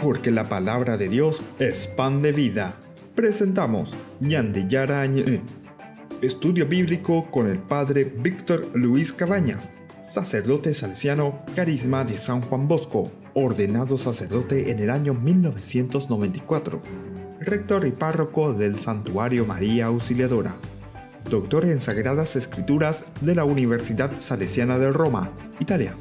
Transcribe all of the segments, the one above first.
Porque la palabra de Dios es pan de vida. Presentamos Ñande Yarañe, estudio bíblico con el padre Víctor Luis Cabañas, sacerdote salesiano, carisma de San Juan Bosco, ordenado sacerdote en el año 1994, rector y párroco del Santuario María Auxiliadora, doctor en Sagradas Escrituras de la Universidad Salesiana de Roma, Italia,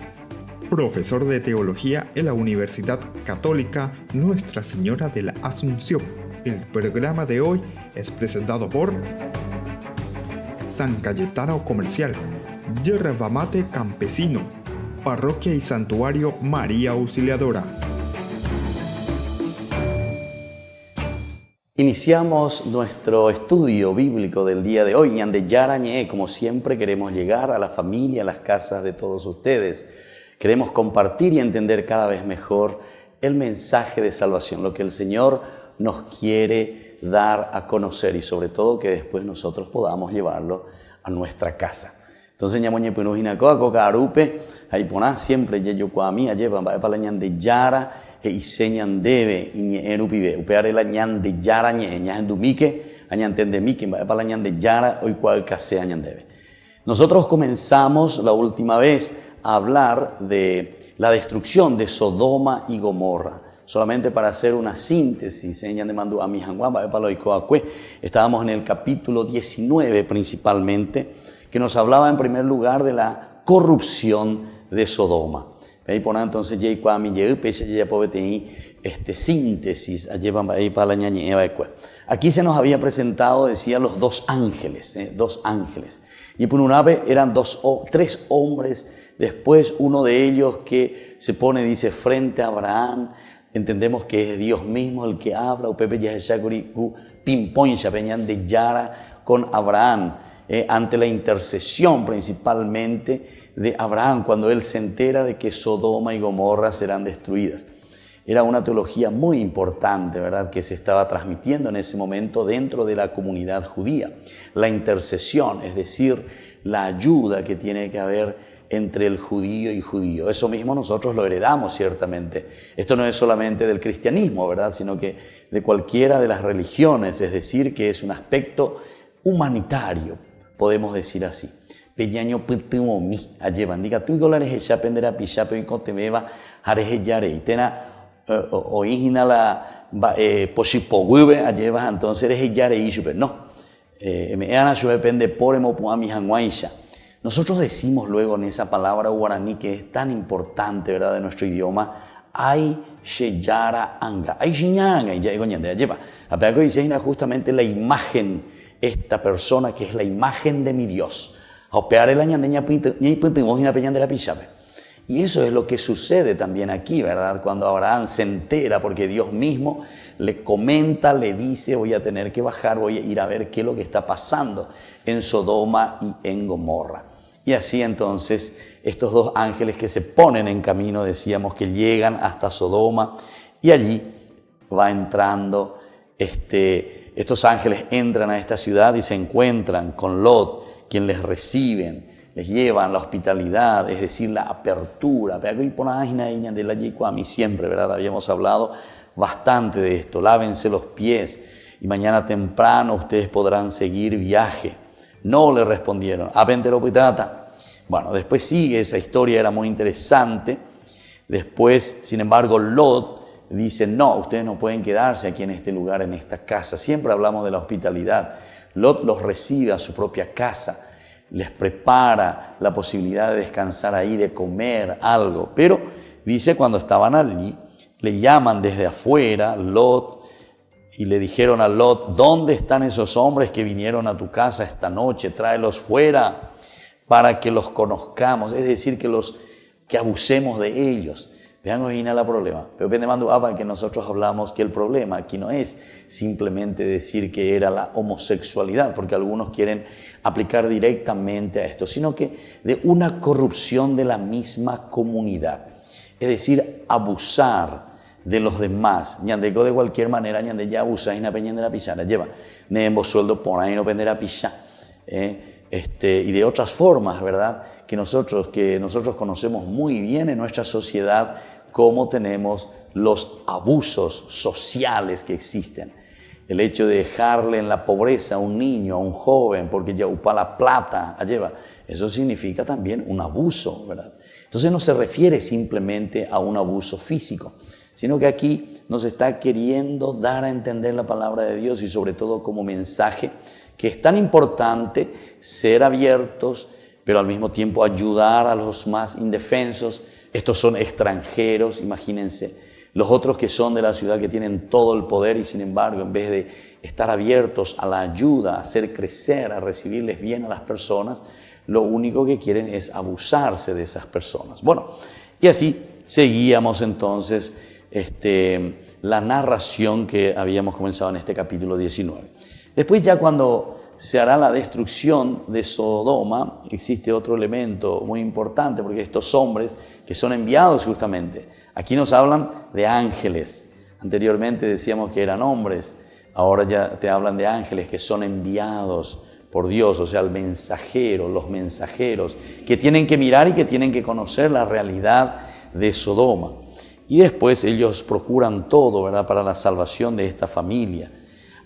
profesor de teología en la Universidad Católica Nuestra Señora de la Asunción. El programa de hoy es presentado por San Cayetano Comercial, Yerba Mate Campesino, Parroquia y Santuario María Auxiliadora. Iniciamos nuestro estudio bíblico del día de hoy. Ñande Yarañe, como siempre, queremos llegar a la familia, a las casas de todos ustedes. Queremos compartir y entender cada vez mejor el mensaje de salvación, lo que el Señor nos quiere dar a conocer y sobre todo que después nosotros podamos llevarlo a nuestra casa. Entonces, ñamoñe pinujinacoa coca arupe, ahí poná siempre yeyo cuamía lleva para la ñande yara e iseñan debe y erupibe upeare la ñande yara ñe ñajendumique añantende mique para la ñande yara hoy cual case añandebe. Nosotros comenzamos la última vez a hablar de la destrucción de Sodoma y Gomorra. Solamente para hacer una síntesis, estábamos en el capítulo 19 principalmente, que nos hablaba en primer lugar de la corrupción de Sodoma. Entonces, síntesis, aquí se nos había presentado, decía, los dos ángeles. Y por un ave eran tres hombres. Después uno de ellos que se pone, dice, frente a Abraham. Entendemos que es Dios mismo el que habla. De Yara con Abraham, ante la intercesión principalmente de Abraham, cuando él se entera de que Sodoma y Gomorra serán destruidas. Era una teología muy importante, ¿verdad?, que se estaba transmitiendo en ese momento dentro de la comunidad judía. La intercesión, es decir, la ayuda que tiene que haber entre el judío y judío. Eso mismo nosotros lo heredamos ciertamente. Esto no es solamente del cristianismo, ¿verdad?, sino que de cualquiera de las religiones, es decir, que es un aspecto humanitario, podemos decir así. Peñaño pitimomi ayevan diga tú golares ya pendera pichape y contemeva hareje yare y tena oígina la posipogübe ayevan entonces eres yare y super no me ana yo depende por emopuami hanguaisha. Nosotros decimos luego en esa palabra guaraní que es tan importante, ¿verdad?, de nuestro idioma, ay sheyara anga, ay shiñanga, y ya digo ñande, lleva. Apenas que dice justamente la imagen, esta persona que es la imagen de mi Dios. Y eso es lo que sucede también aquí, ¿verdad?, cuando Abraham se entera, porque Dios mismo le comenta, le dice, voy a tener que bajar, voy a ir a ver qué es lo que está pasando en Sodoma y en Gomorra. Y así entonces estos dos ángeles que se ponen en camino, decíamos que llegan hasta Sodoma y allí va entrando, estos ángeles entran a esta ciudad y se encuentran con Lot, quien les reciben, les llevan la hospitalidad, es decir, la apertura. Siempre, ¿verdad?, habíamos hablado bastante de esto. Lávense los pies y mañana temprano ustedes podrán seguir viaje. No le respondieron. Bueno, después sigue esa historia, era muy interesante. Después, sin embargo, Lot dice, no, ustedes no pueden quedarse aquí en este lugar, en esta casa. Siempre hablamos de la hospitalidad. Lot los recibe a su propia casa, les prepara la posibilidad de descansar ahí, de comer algo. Pero dice, cuando estaban allí, le llaman desde afuera, Lot, y le dijeron a Lot, ¿dónde están esos hombres que vinieron a tu casa esta noche? Tráelos fuera para que los conozcamos, es decir, que abusemos de ellos. Vean, hoy el problema. Pero depende que nosotros hablamos que el problema aquí no es simplemente decir que era la homosexualidad, porque algunos quieren aplicar directamente a esto, sino que de una corrupción de la misma comunidad. Es decir, abusar de los demás. Ñandego de cualquier manera, ñande ya abusa y na peña de la pisana. Lleva, neembo sueldo por ahí no pende la pisa. Y de otras formas, ¿verdad?, que nosotros conocemos muy bien en nuestra sociedad cómo tenemos los abusos sociales que existen. El hecho de dejarle en la pobreza a un niño, a un joven, porque ya upa la plata, lleva, eso significa también un abuso, ¿verdad? Entonces no se refiere simplemente a un abuso físico, sino que aquí nos está queriendo dar a entender la palabra de Dios y sobre todo como mensaje que es tan importante ser abiertos, pero al mismo tiempo ayudar a los más indefensos. Estos son extranjeros, imagínense. Los otros que son de la ciudad, que tienen todo el poder y sin embargo, en vez de estar abiertos a la ayuda, a hacer crecer, a recibirles bien a las personas, lo único que quieren es abusarse de esas personas. Bueno, y así seguíamos entonces la narración que habíamos comenzado en este capítulo 19. Después ya cuando se hará la destrucción de Sodoma, existe otro elemento muy importante, porque estos hombres que son enviados justamente, aquí nos hablan de ángeles. Anteriormente decíamos que eran hombres, ahora ya te hablan de ángeles que son enviados por Dios, o sea, el mensajero, los mensajeros, que tienen que mirar y que tienen que conocer la realidad de Sodoma. Y después ellos procuran todo, ¿verdad?, para la salvación de esta familia.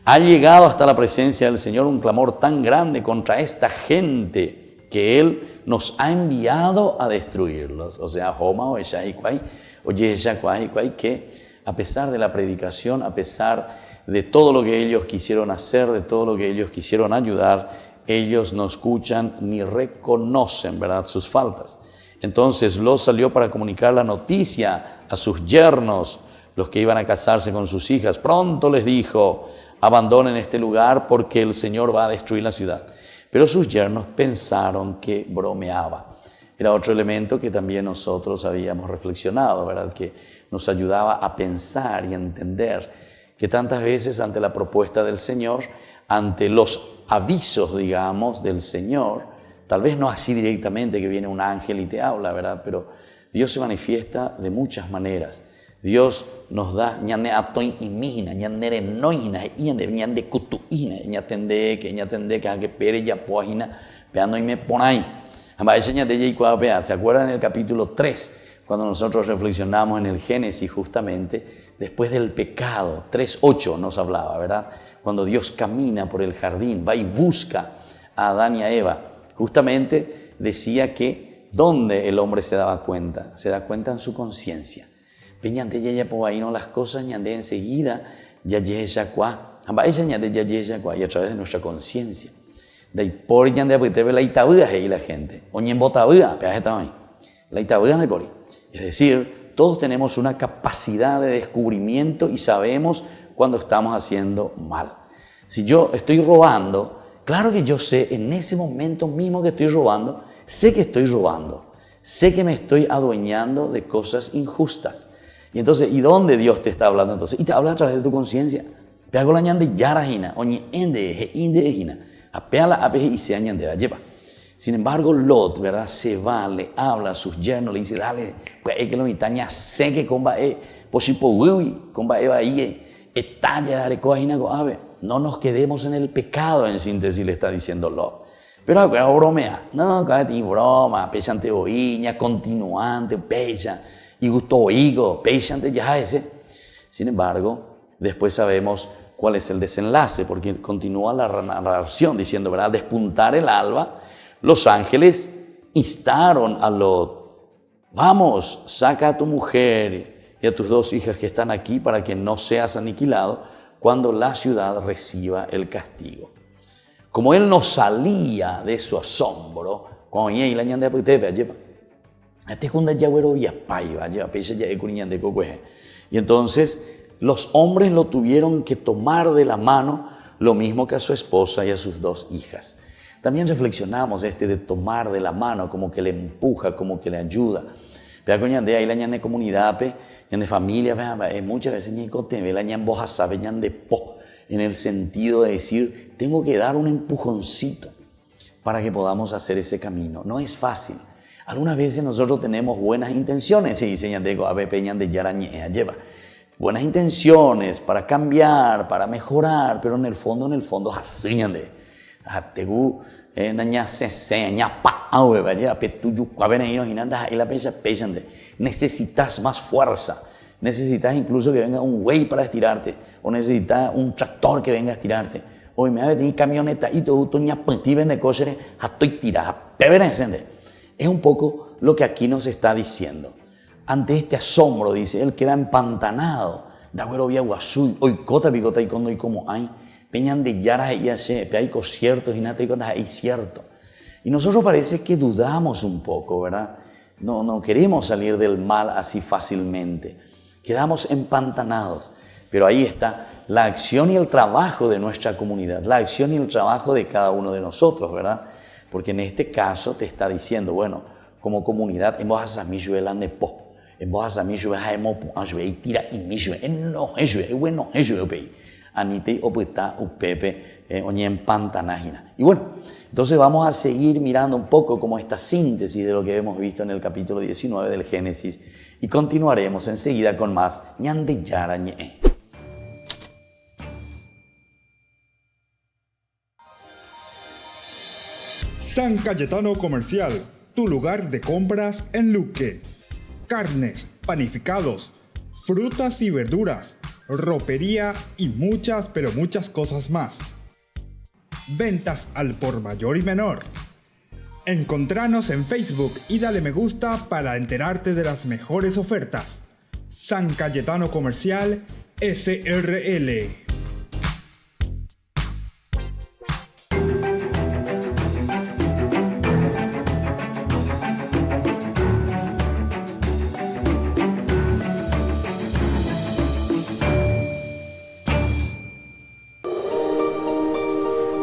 Ha llegado hasta la presencia del Señor un clamor tan grande contra esta gente que Él nos ha enviado a destruirlos. O sea, Homa o Eshahikwai, o Yeshakwai, que a pesar de la predicación, a pesar de todo lo que ellos quisieron hacer, de todo lo que ellos quisieron ayudar, ellos no escuchan ni reconocen, ¿verdad?, sus faltas. Entonces Lot salió para comunicar la noticia a sus yernos, los que iban a casarse con sus hijas. Pronto les dijo: abandonen este lugar porque el Señor va a destruir la ciudad. Pero sus yernos pensaron que bromeaba. Era otro elemento que también nosotros habíamos reflexionado, ¿verdad?, que nos ayudaba a pensar y a entender que tantas veces ante la propuesta del Señor, ante los avisos, digamos, del Señor, tal vez no así directamente que viene un ángel y te habla, ¿verdad?, pero Dios se manifiesta de muchas maneras. Dios nos da ñande atoin imina, ñandere noina, ñande kutuina, ñatende que pere ya poajina, peando y me ponai. ¿Se acuerdan en el capítulo 3? Cuando nosotros reflexionamos en el Génesis justamente, después del pecado, 3:8 nos hablaba, ¿verdad? Cuando Dios camina por el jardín, va y busca a Adán y a Eva, justamente decía que ¿dónde el hombre se daba cuenta? Se da cuenta en su conciencia. Peñante ya por ahí no las cosas, ñande enseguida, ya ya cuá, y a través de nuestra conciencia. De ahí por ñande porque te ve la itabúa y la gente, o ñen botabúa, peaje también, la itabúa de por ahí. Es decir, todos tenemos una capacidad de descubrimiento y sabemos cuando estamos haciendo mal. Si yo estoy robando, claro que yo sé en ese momento mismo que estoy robando, sé que estoy robando, sé que me estoy adueñando de cosas injustas. Y entonces, ¿y dónde Dios te está hablando entonces? Y te habla a través de tu conciencia. Peago la ñande yarajina, oñe ende indejina, apeala apeje y se añande la lleva. Sin embargo, Lot, ¿verdad?, se va, le habla a sus yernos, le dice: dale, pues es que lo mitaña sé que comba posipo wiwi, comba eva ahí, etalla de arecoajina go ave. No nos quedemos en el pecado, en síntesis le está diciendo Lot. Pero acá bromea, no, acá tiene broma, pechante oiña, continuante, pecha, y gusto oigo, pechante ya ese. Sin embargo, después sabemos cuál es el desenlace, porque continúa la narración diciendo, ¿verdad?, despuntar el alba, los ángeles instaron a Lot: vamos, saca a tu mujer y a tus 2 hijas que están aquí para que no seas aniquilado cuando la ciudad reciba el castigo. Como él no salía de su asombro, cuando la ñande y entonces los hombres lo tuvieron que tomar de la mano, lo mismo que a su esposa y a sus 2 hijas. También reflexionamos de tomar de la mano, como que le empuja, como que le ayuda. Pero con ñande ahí la ñande comunidad, ñande familia, muchas veces ñande la ñande boja sabe ñande po, en el sentido de decir, tengo que dar un empujoncito para que podamos hacer ese camino. No es fácil. Algunas veces nosotros tenemos buenas intenciones, se dice ñande ñande yarañea lleva. Buenas intenciones para cambiar, para mejorar, pero en el fondo, así ñande. Naña sese, ña pa, vaya, petuyu, cuaveneino, ginanda, y la pechante. Necesitas más fuerza. Necesitas incluso que venga un güey para estirarte. O necesitas un tractor que venga a estirarte. Hoy me va a venir camioneta y todo, ña pentiven de cosere, estoy tirada, peverecente. Es un poco lo que aquí nos está diciendo. Ante este asombro, dice, él queda empantanado. Da güero vía guasui, hoy cota picota y cuando hay como hay. Peñan de yaras y hace, hay ciertos y nada y cuando hay cierto. Y nosotros parece que dudamos un poco, ¿verdad? No queremos salir del mal así fácilmente. Quedamos empantanados. Pero ahí está la acción y el trabajo de nuestra comunidad, la acción y el trabajo de cada uno de nosotros, ¿verdad? Porque en este caso te está diciendo, bueno, como comunidad, en vos has mi de po, en vos has mi y tira y mi no es bueno es anite opuesta upepe oñe empantanagina. Y bueno, entonces vamos a seguir mirando un poco como esta síntesis de lo que hemos visto en el capítulo 19 del Génesis y continuaremos enseguida con más ñande yarañe. San Cayetano Comercial, tu lugar de compras en Luque. Carnes, panificados, frutas y verduras, ropería y muchas, pero muchas cosas más. Ventas al por mayor y menor. Encontranos en Facebook y dale me gusta para enterarte de las mejores ofertas. San Cayetano Comercial, SRL.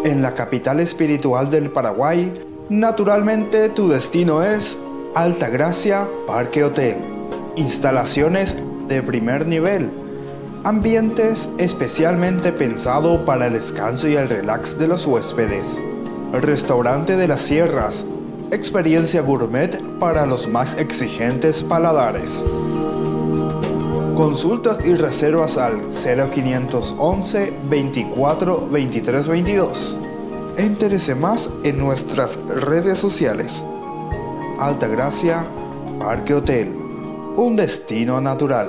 En la capital espiritual del Paraguay, naturalmente tu destino es Altagracia Parque Hotel. Instalaciones de primer nivel. Ambientes especialmente pensados para el descanso y el relax de los huéspedes. Restaurante de las Sierras. Experiencia gourmet para los más exigentes paladares. Consultas y reservas al 0511 24 23 22. Entérese más en nuestras redes sociales. Altagracia Parque Hotel, un destino natural.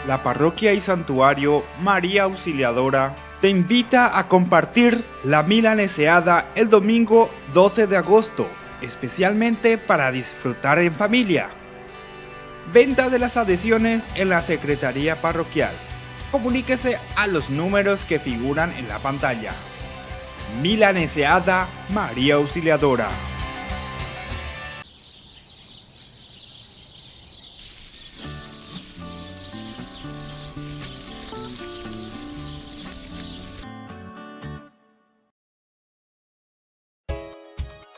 La parroquia y santuario María Auxiliadora te invita a compartir la milaneseada el domingo 12 de agosto, especialmente para disfrutar en familia. Venta de las adhesiones en la Secretaría Parroquial. Comuníquese a los números que figuran en la pantalla. Milaneseada María Auxiliadora.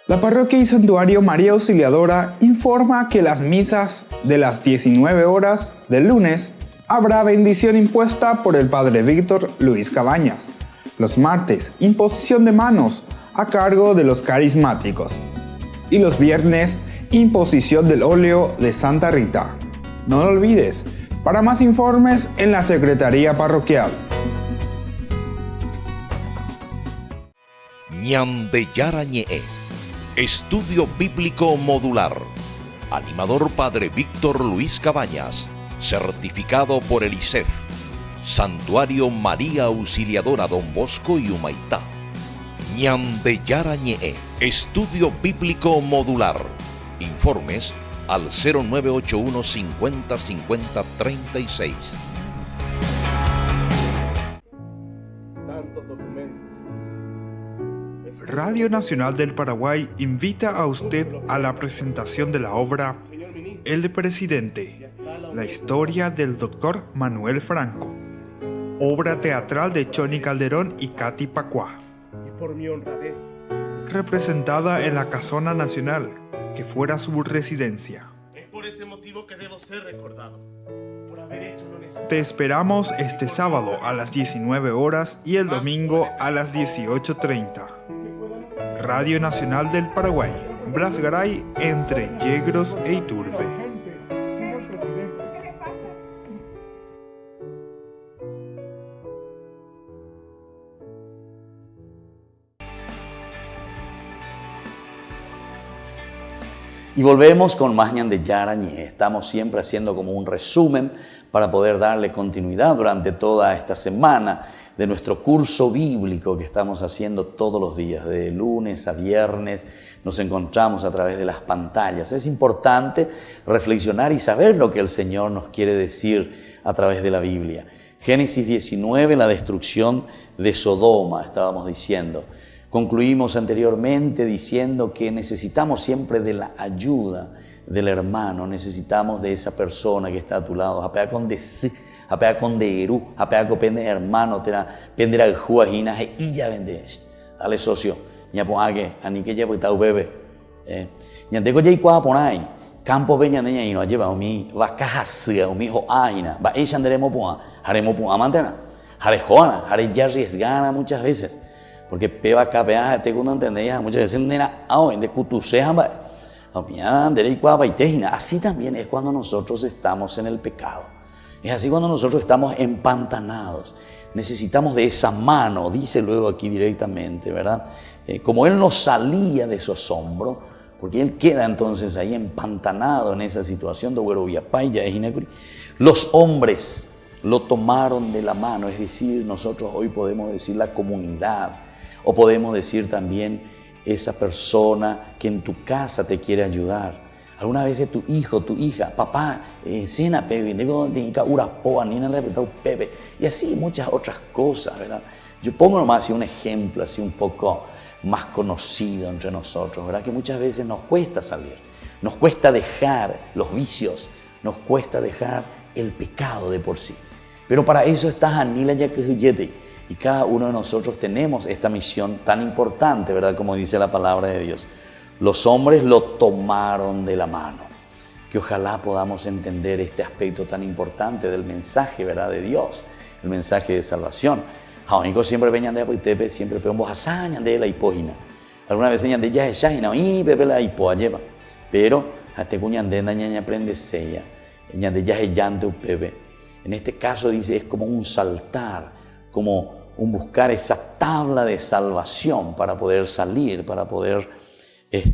La parroquia y santuario María Auxiliadora informa que las misas de las 19 horas del lunes habrá bendición impuesta por el padre Víctor Luis Cabañas. Los martes, imposición de manos a cargo de los carismáticos. Y los viernes, imposición del óleo de Santa Rita. No lo olvides, para más informes en la Secretaría Parroquial. Ñandeyara ñe'e. Estudio Bíblico Modular. Animador Padre Víctor Luis Cabañas. Certificado por el ICEF. Santuario María Auxiliadora Don Bosco y Humaitá. Ñandeyara ñe'e. Estudio Bíblico Modular. Informes al 0981 50 50 36. Radio Nacional del Paraguay invita a usted a la presentación de la obra El Presidente, la historia del Dr. Manuel Franco, obra teatral de Choni Calderón y Katy Pacuá, representada en la Casona Nacional, que fuera su residencia. Es por ese motivo que debo ser recordado, por haber hecho lo necesario. Te esperamos este sábado a las 19 horas y el domingo a las 18:30. Radio Nacional del Paraguay, Blas Garay, entre Yegros e Iturbe. Y volvemos con más Ñandeyara ñe'e. Estamos siempre haciendo como un resumen para poder darle continuidad durante toda esta semana de nuestro curso bíblico que estamos haciendo todos los días, de lunes a viernes. Nos encontramos a través de las pantallas. Es importante reflexionar y saber lo que el Señor nos quiere decir a través de la Biblia. Génesis 19, la destrucción de Sodoma, estábamos diciendo. Concluimos anteriormente diciendo que necesitamos siempre de la ayuda del hermano, necesitamos de esa persona que está a tu lado. Apea con de sí, apea con de eru, apea con pende hermano, tera pendera el juagina y ya vende. Dale socio, ya ponga ani que ya pues está bebé. Ya tengo ya igual por ahí. Campo peña de ñaino lleva mi vacaja mi hijo aina, va ella andaremos haremos mantena, hare joana, hare ya arriesgana muchas veces. Porque peba capea te cuando entendéis muchas veces nena hoy de cutusean va así también es cuando nosotros estamos en el pecado, es así cuando nosotros estamos empantanados, necesitamos de esa mano, dice luego aquí directamente, ¿verdad? Como él no salía de su asombro, porque él queda entonces ahí empantanado en esa situación de los hombres lo tomaron de la mano, es decir, nosotros hoy podemos decir la comunidad, o podemos decir también esa persona que en tu casa te quiere ayudar. Algunas veces tu hijo, tu hija, papá, cena pepe, pepe, y así muchas otras cosas, ¿verdad? Yo pongo nomás así un ejemplo, así un poco más conocido entre nosotros, ¿verdad? Que muchas veces nos cuesta salir, nos cuesta dejar los vicios, nos cuesta dejar el pecado de por sí. Pero para eso está Anila Yakujete. Y cada uno de nosotros tenemos esta misión tan importante, ¿verdad? Como dice la palabra de Dios. Los hombres lo tomaron de la mano. Que ojalá podamos entender este aspecto tan importante del mensaje, ¿verdad? De Dios, el mensaje de salvación. Jaónico siempre venían de Apoitepe, siempre pegamos hazañan de la hipógina. Alguna vez señan de ya es shahina, y pepe la hipoa lleva. Pero hasta cuñan de ñaña aprende sella, ñan de ya es llante pepe. En este caso dice es como un saltar, como un buscar esa tabla de salvación para poder salir, para poder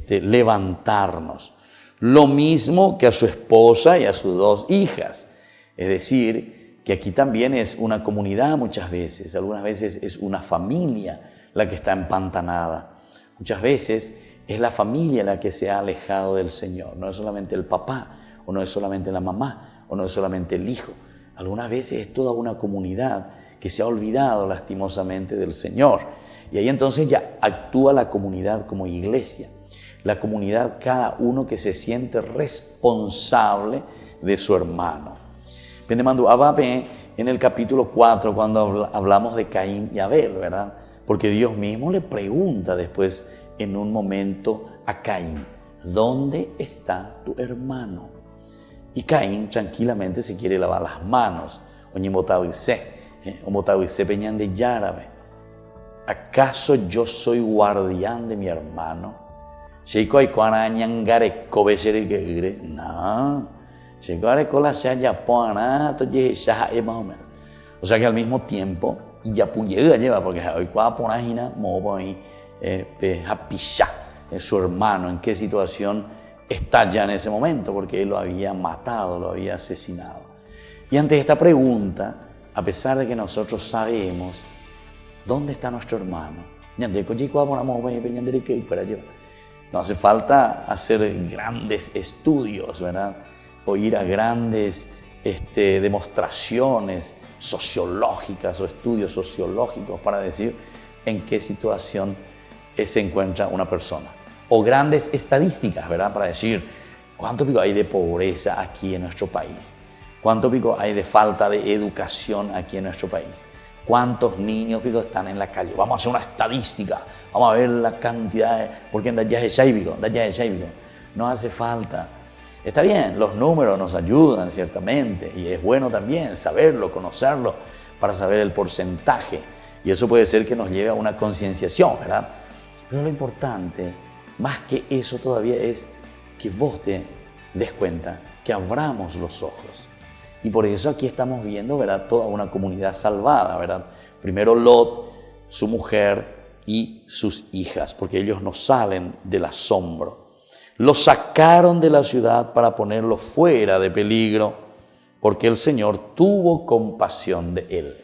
levantarnos. Lo mismo que a su esposa y a sus dos hijas. Es decir, que aquí también es una comunidad muchas veces, algunas veces es una familia la que está empantanada. Muchas veces es la familia la que se ha alejado del Señor, no es solamente el papá o no es solamente la mamá, o no es solamente el hijo. Algunas veces es toda una comunidad que se ha olvidado lastimosamente del Señor. Y ahí entonces ya actúa la comunidad como iglesia. La comunidad, cada uno que se siente responsable de su hermano. Pendemandu Abape, en el capítulo 4, cuando hablamos de Caín y Abel, ¿verdad? Porque Dios mismo le pregunta después en un momento a Caín, ¿dónde está tu hermano? Y Caín tranquilamente se quiere lavar las manos. ¿Acaso yo soy guardián de mi hermano? No. O sea que al mismo tiempo, y ya lleva, porque hoy su hermano, en qué situación está ya en ese momento, porque él lo había matado, lo había asesinado. Y ante esta pregunta, a pesar de que nosotros sabemos dónde está nuestro hermano, no hace falta hacer grandes estudios, ¿verdad? O ir a grandes demostraciones sociológicas o estudios sociológicos para decir en qué situación se encuentra una persona. O grandes estadísticas, ¿verdad? Para decir cuánto pico hay de pobreza aquí en nuestro país, cuánto pico hay de falta de educación aquí en nuestro país, cuántos niños pico están en la calle. Vamos a hacer una estadística, vamos a ver la cantidad de... Porque en Daya de Shaibico, no hace falta. Está bien, los números nos ayudan ciertamente y es bueno también saberlo, conocerlo, para saber el porcentaje. Y eso puede ser que nos lleve a una concienciación, ¿verdad? Pero lo importante, más que eso todavía, es que vos te des cuenta, que abramos los ojos. Y por eso aquí estamos viendo, ¿verdad?, toda una comunidad salvada, ¿verdad? Primero Lot, su mujer y sus hijas, porque ellos no salen del asombro. Lo sacaron de la ciudad para ponerlo fuera de peligro, porque el Señor tuvo compasión de él.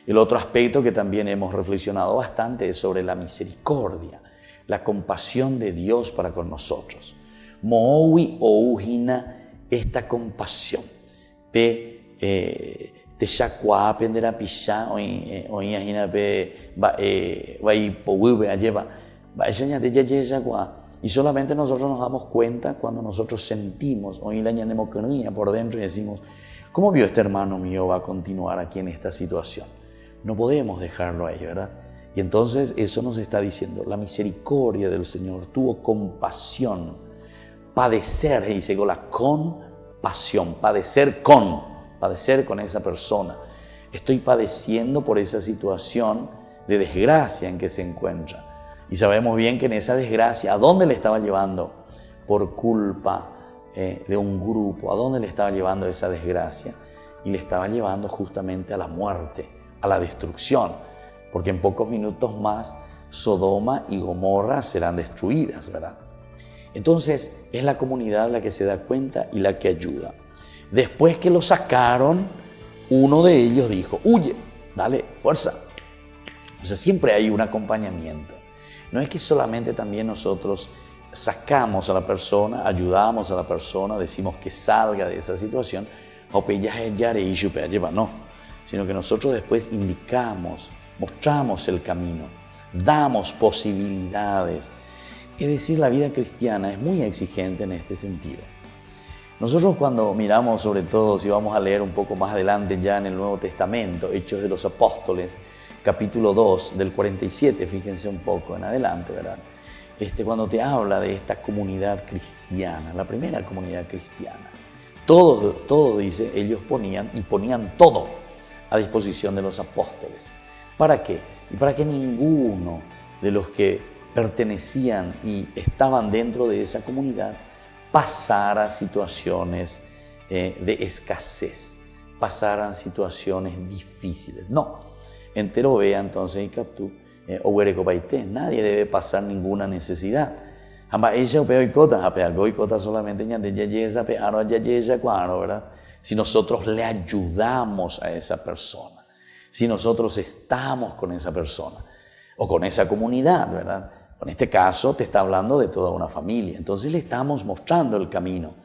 El otro aspecto que también hemos reflexionado bastante es sobre la misericordia, la compasión de Dios para con nosotros. Mowi oujina esta compasión. Te shakwa pendera pisha oñajina pe vai powube alleva va enseña de ya shakwa. Y solamente nosotros nos damos cuenta cuando nosotros sentimos o la ñanemoconía por dentro y decimos, ¿cómo vio este hermano mío va a continuar aquí en esta situación? No podemos dejarlo ahí, ¿verdad? Y entonces eso nos está diciendo, la misericordia del Señor tuvo compasión, padecer, dice con la compasión, padecer con esa persona. Estoy padeciendo por esa situación de desgracia en que se encuentra. Y sabemos bien que en esa desgracia, ¿a dónde le estaba llevando? Por culpa de un grupo, ¿a dónde le estaba llevando esa desgracia? Y le estaba llevando justamente a la muerte, a la destrucción, porque en pocos minutos más Sodoma y Gomorra serán destruidas, ¿verdad? Entonces es la comunidad la que se da cuenta y la que ayuda. Después que lo sacaron, uno de ellos dijo, huye, dale, fuerza. O sea, siempre hay un acompañamiento. No es que solamente también nosotros sacamos a la persona, ayudamos a la persona, decimos que salga de esa situación, no, sino que nosotros después indicamos, mostramos el camino, damos posibilidades. Es decir, la vida cristiana es muy exigente en este sentido. Nosotros cuando miramos, sobre todo si vamos a leer un poco más adelante ya en el Nuevo Testamento, Hechos de los Apóstoles, capítulo 2 del 47, fíjense un poco en adelante, ¿verdad? Cuando te habla de esta comunidad cristiana, la primera comunidad cristiana, todo dice, ellos ponían todo a disposición de los apóstoles. ¿Para qué? Y para que ninguno de los que pertenecían y estaban dentro de esa comunidad pasara situaciones de escasez, pasaran situaciones difíciles. No. Entero vea entonces nadie debe pasar ninguna necesidad. Solamente ¿verdad? Si nosotros le ayudamos a esa persona, si nosotros estamos con esa persona o con esa comunidad, ¿verdad? En este caso te está hablando de toda una familia, entonces le estamos mostrando el camino.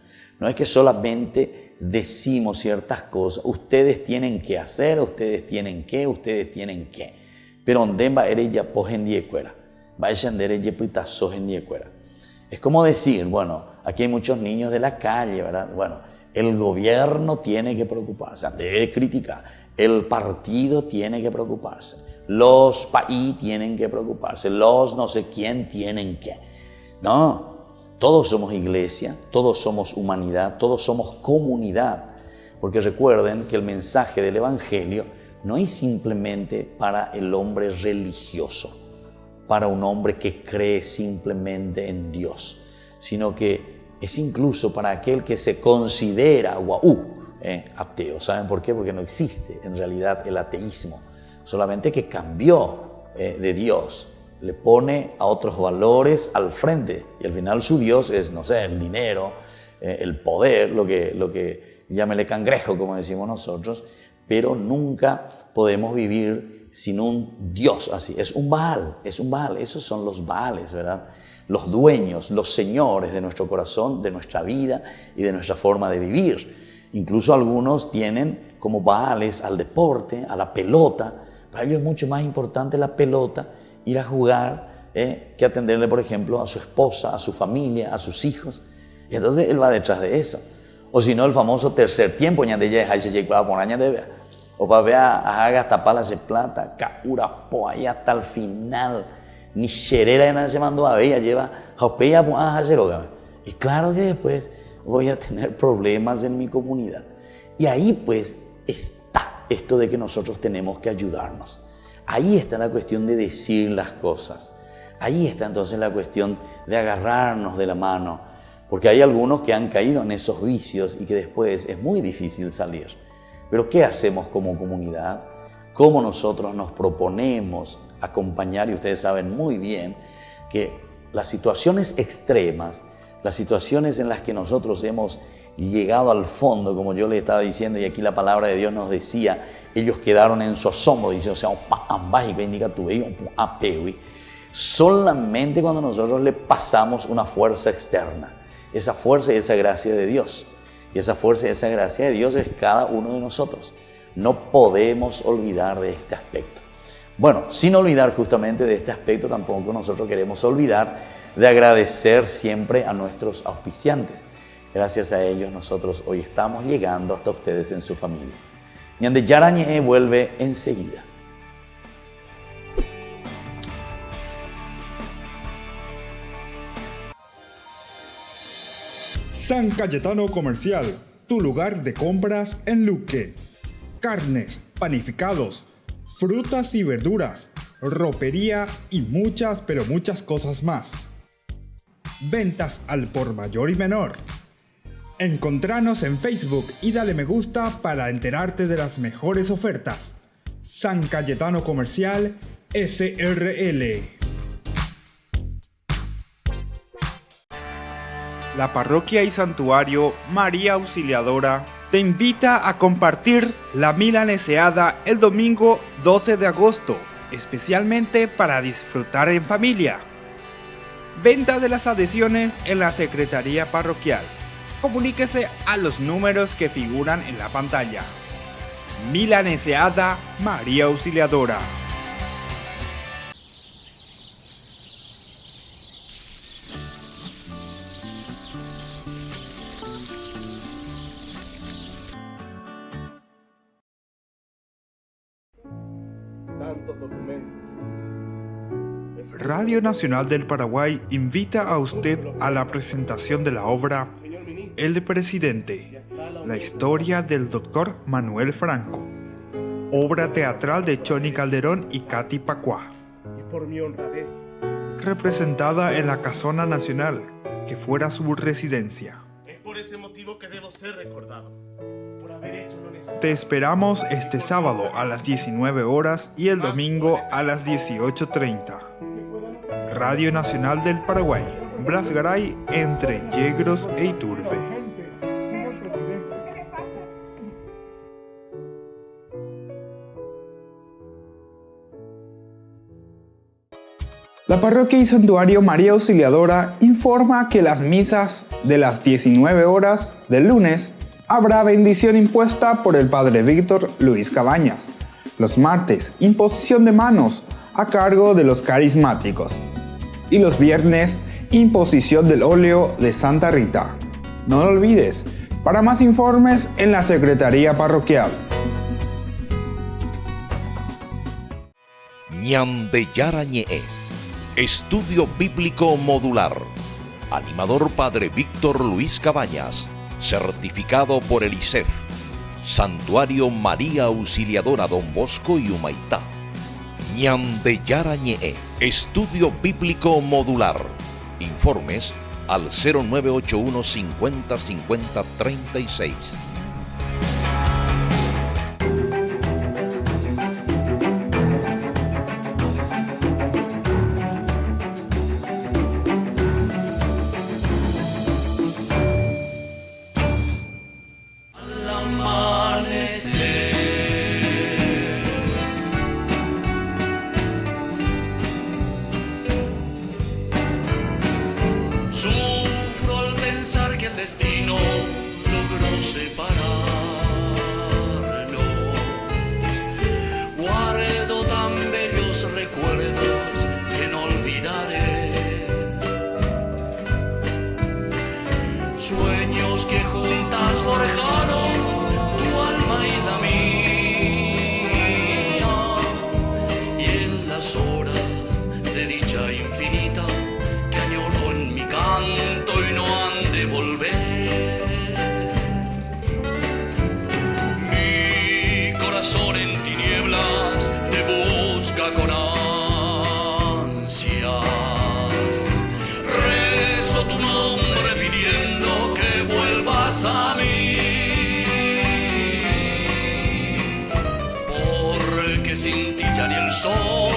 No es que solamente decimos ciertas cosas, ustedes tienen que hacer, ustedes tienen que. Pero ondemba ereya pohendiecuera, vayan de ereya pitasohendiecuera. Es como decir, bueno, aquí hay muchos niños de la calle, ¿verdad? Bueno, el gobierno tiene que preocuparse, debe criticar, el partido tiene que preocuparse, los países tienen que preocuparse, los no sé quién tienen que. No, todos somos iglesia, todos somos humanidad, todos somos comunidad. Porque recuerden que el mensaje del Evangelio no es simplemente para el hombre religioso, para un hombre que cree simplemente en Dios, sino que es incluso para aquel que se considera ateo. ¿Saben por qué? Porque no existe en realidad el ateísmo, solamente que cambió de Dios, le pone a otros valores al frente y al final su Dios es, no sé, el dinero, el poder, lo que llámele cangrejo, como decimos nosotros, pero nunca podemos vivir sin un Dios así. Es un Baal, esos son los Baales, ¿verdad? Los dueños, los señores de nuestro corazón, de nuestra vida y de nuestra forma de vivir. Incluso algunos tienen como Baales al deporte, a la pelota. Para ellos es mucho más importante la pelota, ir a jugar, que atenderle, por ejemplo, a su esposa, a su familia, a sus hijos. Y entonces él va detrás de eso. O si no, el famoso tercer tiempo, o para ver a gastar palas de plata, caura po ahí hasta el final, ni xerera en se mandó a ella, lleva jaupeya a hacer. Y claro que después voy a tener problemas en mi comunidad. Y ahí pues está esto de que nosotros tenemos que ayudarnos. Ahí está la cuestión de decir las cosas. Ahí está entonces la cuestión de agarrarnos de la mano. Porque hay algunos que han caído en esos vicios y que después es muy difícil salir. Pero ¿qué hacemos como comunidad? ¿Cómo nosotros nos proponemos acompañar? Y ustedes saben muy bien que las situaciones extremas, las situaciones en las que nosotros hemos llegado al fondo, como yo les estaba diciendo, y aquí la palabra de Dios nos decía, ellos quedaron en su asombro, dice, o sea, solamente cuando nosotros le pasamos una fuerza externa, esa fuerza y esa gracia de Dios. Y esa fuerza y esa gracia de Dios es cada uno de nosotros. No podemos olvidar de este aspecto. Bueno, sin olvidar justamente de este aspecto, tampoco nosotros queremos olvidar de agradecer siempre a nuestros auspiciantes. Gracias a ellos nosotros hoy estamos llegando hasta ustedes en su familia. Ñande Yarañe vuelve enseguida. San Cayetano Comercial, tu lugar de compras en Luque. Carnes, panificados, frutas y verduras, ropería y muchas, pero muchas cosas más. Ventas al por mayor y menor. Encontranos en Facebook y dale me gusta para enterarte de las mejores ofertas. San Cayetano Comercial, SRL. La parroquia y santuario María Auxiliadora te invita a compartir la milaneseada el domingo 12 de agosto, especialmente para disfrutar en familia. Venta de las adhesiones en la Secretaría Parroquial. Comuníquese a los números que figuran en la pantalla. Milaneseada María Auxiliadora. Tantos documentos. Radio Nacional del Paraguay invita a usted a la presentación de la obra El Presidente, la historia del Dr. Manuel Franco, obra teatral de Choni Calderón y Katy Pacuá, Y por mi honradez, representada en la Casona Nacional, que fuera su residencia. es por ese motivo que debo ser recordado. Por haber hecho lo necesario. Te esperamos este sábado a las 19 horas y el domingo a las 18:30. Radio Nacional del Paraguay, Blas Garay, entre Yegros e Iturbe. La parroquia y santuario María Auxiliadora informa que las misas de las 19 horas del lunes habrá bendición impuesta por el padre Víctor Luis Cabañas. Los martes, imposición de manos a cargo de los carismáticos. Y los viernes, imposición del óleo de Santa Rita. No lo olvides, para más informes en la Secretaría Parroquial. Ñande Yarañe, Estudio Bíblico Modular. Animador Padre Víctor Luis Cabañas, certificado por el ISEF. Santuario María Auxiliadora Don Bosco y Humaitá. Ñande Yarañe, Estudio Bíblico Modular. Informes al 0981 50 50 36. Sufro al pensar que el destino logró separarnos. Guardo tan bellos recuerdos que no olvidaré. Sueños que juntas forjaron tu alma y la mía. Y en las horas de dicha infinita que añoro en mi canto y no han de volver. Mi corazón en tinieblas te busca con ansias. Rezo tu nombre pidiendo que vuelvas a mí. Porque sin ti ya ni el sol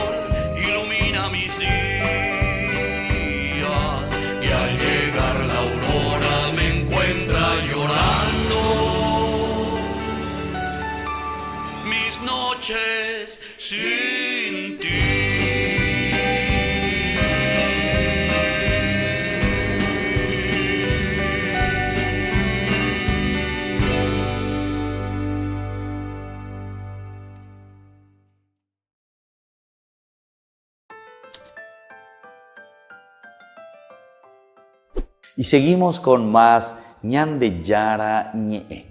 ilumina mis días. Y al llegar la aurora me encuentra llorando. Mis noches sin ti. Y seguimos con más Ñande Yarañe.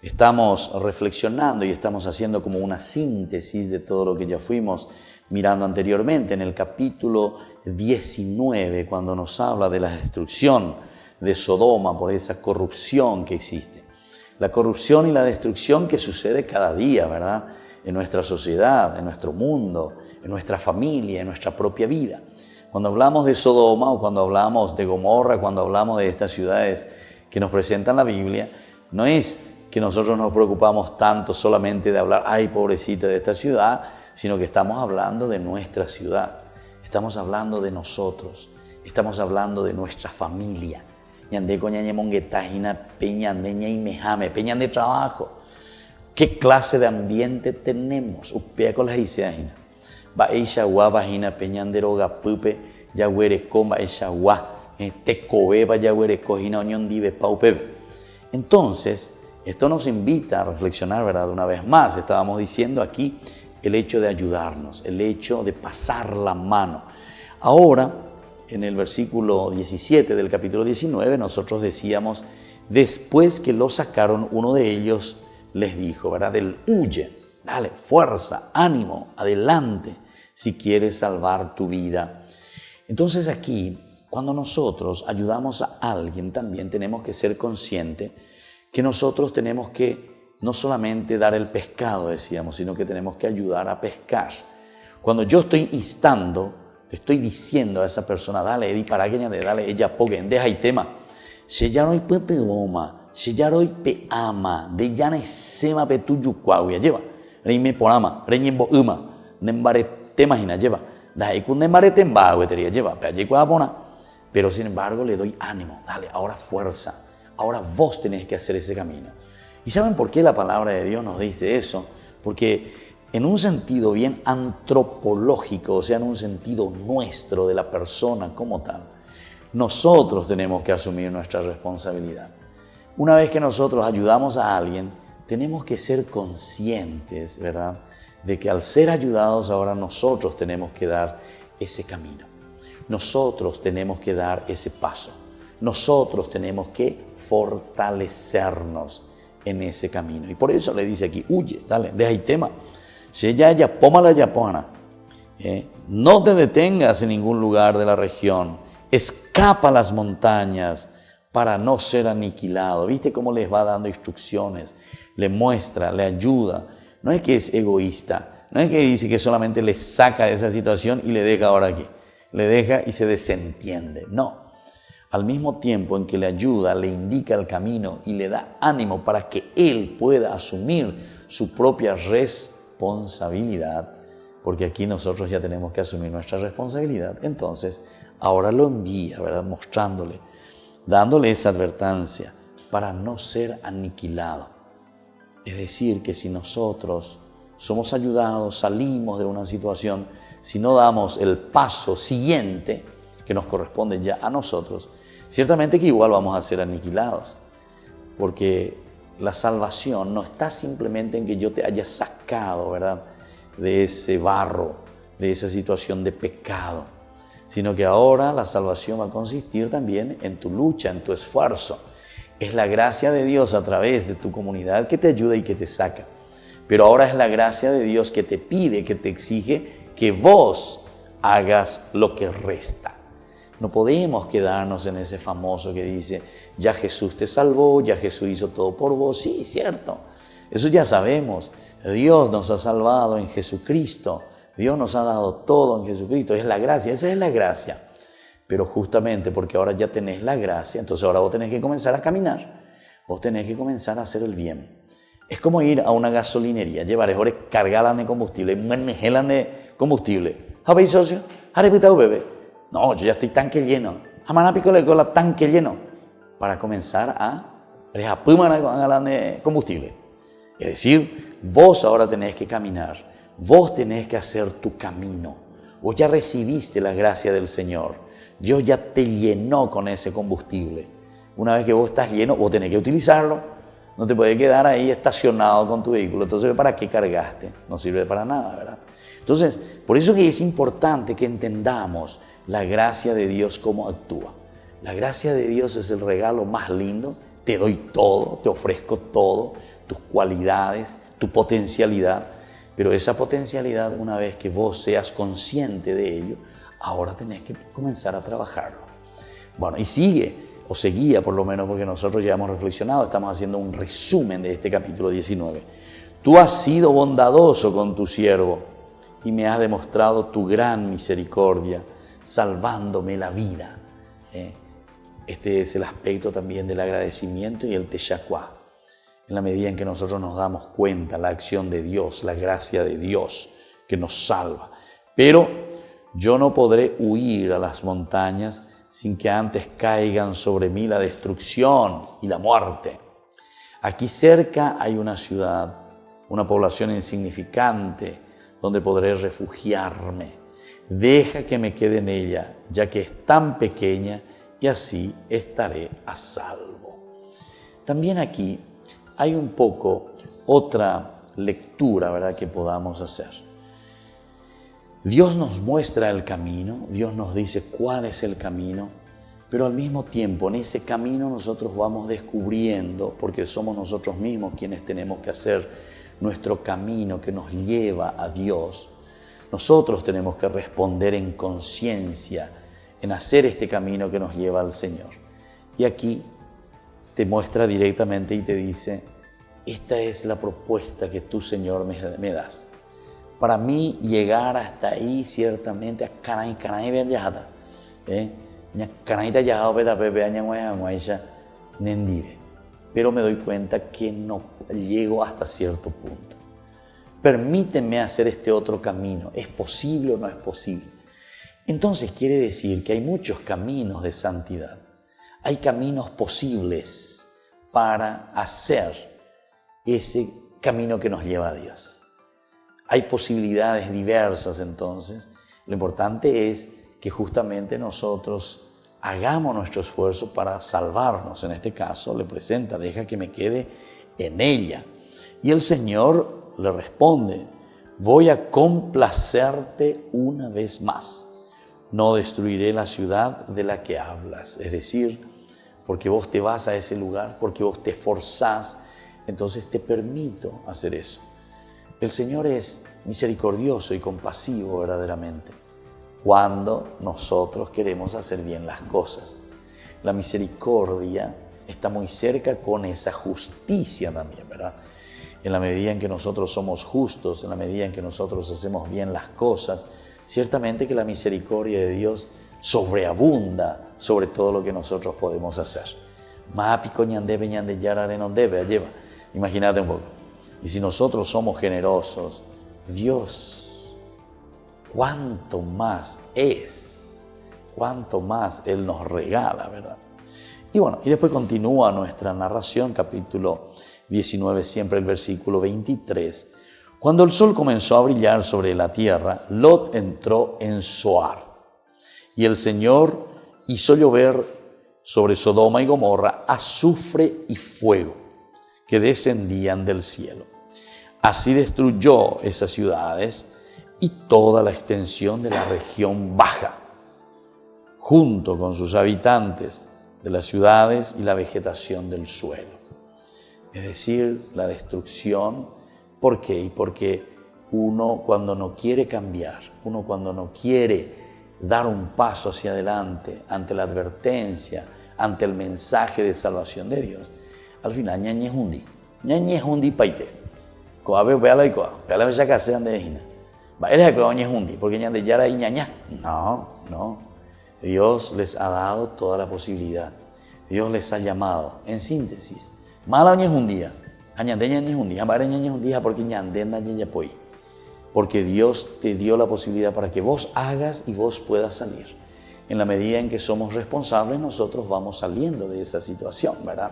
Estamos reflexionando y estamos haciendo como una síntesis de todo lo que ya fuimos mirando anteriormente en el capítulo 19, cuando nos habla de la destrucción de Sodoma por esa corrupción que existe. La corrupción y la destrucción que sucede cada día, ¿verdad? En nuestra sociedad, en nuestro mundo, en nuestra familia, en nuestra propia vida. Cuando hablamos de Sodoma o cuando hablamos de Gomorra, cuando hablamos de estas ciudades que nos presentan la Biblia, no es que nosotros nos preocupamos tanto solamente de hablar, ay, pobrecita de esta ciudad, sino que estamos hablando de nuestra ciudad, estamos hablando de nosotros, estamos hablando de nuestra familia. Ñande coñañe monguetajina, peñandeña y mejame, peñan de trabajo. ¿Qué clase de ambiente tenemos? Upea con las iseajina. Va eishagua vagina peñandero gapupe yaguereco va eishagua tecobe va yaguereco hina oñon dive paupebe. Entonces, esto nos invita a reflexionar, ¿verdad? Una vez más, estábamos diciendo aquí el hecho de ayudarnos, el hecho de pasar la mano. Ahora, en el versículo 17 del capítulo 19, nosotros decíamos, después que lo sacaron, uno de ellos les dijo, ¿verdad? Del huye, dale, fuerza, ánimo, adelante, si quieres salvar tu vida. Entonces aquí, cuando nosotros ayudamos a alguien, también tenemos que ser conscientes que nosotros tenemos que no solamente dar el pescado, decíamos, sino que tenemos que ayudar a pescar. Cuando yo estoy instando, le estoy diciendo a esa persona, dale, Edi, para que dale, ella poque, deja y tema. Se ya no hay peteboma, se ya no hay peama, de ya ne sema petuyucuauya, lleva. Reime porama, reñembo uma, nembarete imagina, lleva. Dai kun nembarete embaguetería, lleva, pero sin embargo le doy ánimo, dale, ahora fuerza. Ahora vos tenés que hacer ese camino. ¿Y saben por qué la palabra de Dios nos dice eso? Porque en un sentido bien antropológico, o sea, en un sentido nuestro de la persona como tal, nosotros tenemos que asumir nuestra responsabilidad. Una vez que nosotros ayudamos a alguien, tenemos que ser conscientes, ¿verdad?, de que al ser ayudados ahora nosotros tenemos que dar ese camino. Nosotros tenemos que dar ese paso. Nosotros tenemos que fortalecernos en ese camino. Y por eso le dice aquí, huye, dale, deja el tema. No te detengas en ningún lugar de la región. Escapa a las montañas para no ser aniquilado. ¿Viste cómo les va dando instrucciones? Le muestra, le ayuda. No es que es egoísta. No es que dice que solamente le saca de esa situación y le deja ahora aquí. Le deja y se desentiende. No. Al mismo tiempo en que le ayuda, le indica el camino y le da ánimo para que él pueda asumir su propia responsabilidad, porque aquí nosotros ya tenemos que asumir nuestra responsabilidad. Entonces, ahora lo envía, ¿verdad?, mostrándole, dándole esa advertencia para no ser aniquilado. Es decir, que si nosotros somos ayudados, salimos de una situación, si no damos el paso siguiente que nos corresponde ya a nosotros, ciertamente que igual vamos a ser aniquilados, porque la salvación no está simplemente en que yo te haya sacado, ¿verdad?, de ese barro, de esa situación de pecado, sino que ahora la salvación va a consistir también en tu lucha, en tu esfuerzo. Es la gracia de Dios a través de tu comunidad que te ayuda y que te saca. Pero ahora es la gracia de Dios que te pide, que te exige que vos hagas lo que resta. No podemos quedarnos en ese famoso que dice, ya Jesús te salvó, ya Jesús hizo todo por vos. Sí, cierto, eso ya sabemos. Dios nos ha salvado en Jesucristo. Dios nos ha dado todo en Jesucristo. Es la gracia, esa es la gracia. Pero justamente porque ahora ya tenés la gracia, entonces ahora vos tenés que comenzar a caminar. Vos tenés que comenzar a hacer el bien. Es como ir a una gasolinería, llevar mejores cargadas de combustible, manejarlas de combustible. ¿Sabéis, socio? ¿Has bebé? No, yo ya estoy tanque lleno. Jamás pico le cola tanque lleno. Para comenzar a ganar de combustible. Es decir, vos ahora tenés que caminar. Vos tenés que hacer tu camino. Vos ya recibiste la gracia del Señor. Dios ya te llenó con ese combustible. Una vez que vos estás lleno, vos tenés que utilizarlo. No te puedes quedar ahí estacionado con tu vehículo. Entonces, ¿para qué cargaste? No sirve para nada, ¿verdad? Entonces, por eso que es importante que entendamos la gracia de Dios, cómo actúa. La gracia de Dios es el regalo más lindo. Te doy todo, te ofrezco todo, tus cualidades, tu potencialidad. Pero esa potencialidad, una vez que vos seas consciente de ello, ahora tenés que comenzar a trabajarlo. Bueno, y seguía por lo menos, porque nosotros ya hemos reflexionado, estamos haciendo un resumen de este capítulo 19. Tú has sido bondadoso con tu siervo y me has demostrado tu gran misericordia, salvándome la vida. Este es el aspecto también del agradecimiento y el teshakuá. En la medida en que nosotros nos damos cuenta la acción de Dios, la gracia de Dios que nos salva. Pero yo no podré huir a las montañas sin que antes caigan sobre mí la destrucción y la muerte. Aquí cerca hay una ciudad, una población insignificante, donde podré refugiarme. Deja que me quede en ella, ya que es tan pequeña, y así estaré a salvo. También aquí hay un poco otra lectura, ¿verdad?, que podamos hacer. Dios nos muestra el camino, Dios nos dice cuál es el camino, pero al mismo tiempo en ese camino nosotros vamos descubriendo, porque somos nosotros mismos quienes tenemos que hacer nuestro camino que nos lleva a Dios. Nosotros tenemos que responder en conciencia, en hacer este camino que nos lleva al Señor. Y aquí te muestra directamente y te dice, esta es la propuesta que tú, Señor, me das. Para mí llegar hasta ahí ciertamente a caray ver yajata, pero me doy cuenta que no llego hasta cierto punto. Permíteme hacer este otro camino. ¿Es posible o no es posible? Entonces quiere decir que hay muchos caminos de santidad. Hay caminos posibles para hacer ese camino que nos lleva a Dios. Hay posibilidades diversas entonces. Lo importante es que justamente nosotros hagamos nuestro esfuerzo para salvarnos. En este caso le presenta, deja que me quede en ella. Y el Señor le responde, voy a complacerte una vez más. No destruiré la ciudad de la que hablas. Es decir, porque vos te vas a ese lugar, porque vos te esforzás, entonces te permito hacer eso. El Señor es misericordioso y compasivo verdaderamente cuando nosotros queremos hacer bien las cosas. La misericordia está muy cerca con esa justicia también, ¿verdad? En la medida en que nosotros somos justos, en la medida en que nosotros hacemos bien las cosas, ciertamente que la misericordia de Dios sobreabunda sobre todo lo que nosotros podemos hacer. Imagínate un poco. Y si nosotros somos generosos, Dios, cuánto más Él nos regala, ¿verdad? Y bueno, y después continúa nuestra narración, capítulo 19, siempre el versículo 23. Cuando el sol comenzó a brillar sobre la tierra, Lot entró en Zoar. Y el Señor hizo llover sobre Sodoma y Gomorra azufre y fuego que descendían del cielo. Así destruyó esas ciudades y toda la extensión de la región baja, junto con sus habitantes de las ciudades y la vegetación del suelo. Es decir, la destrucción. ¿Por qué? Porque uno cuando no quiere cambiar, uno cuando no quiere dar un paso hacia adelante ante la advertencia, ante el mensaje de salvación de Dios, al final ñañejundi paite. Coabe veala y coa, veala veja casa ande hina. Va eres que ñañejundi, porque ñande yara y ñaña. No. Dios les ha dado toda la posibilidad. Dios les ha llamado, en síntesis, mala ñejundía, añande ñejundía, amare ñejundía porque ñandenda ñeñapoy. Porque Dios te dio la posibilidad para que vos hagas y vos puedas salir. En la medida en que somos responsables, nosotros vamos saliendo de esa situación, ¿verdad?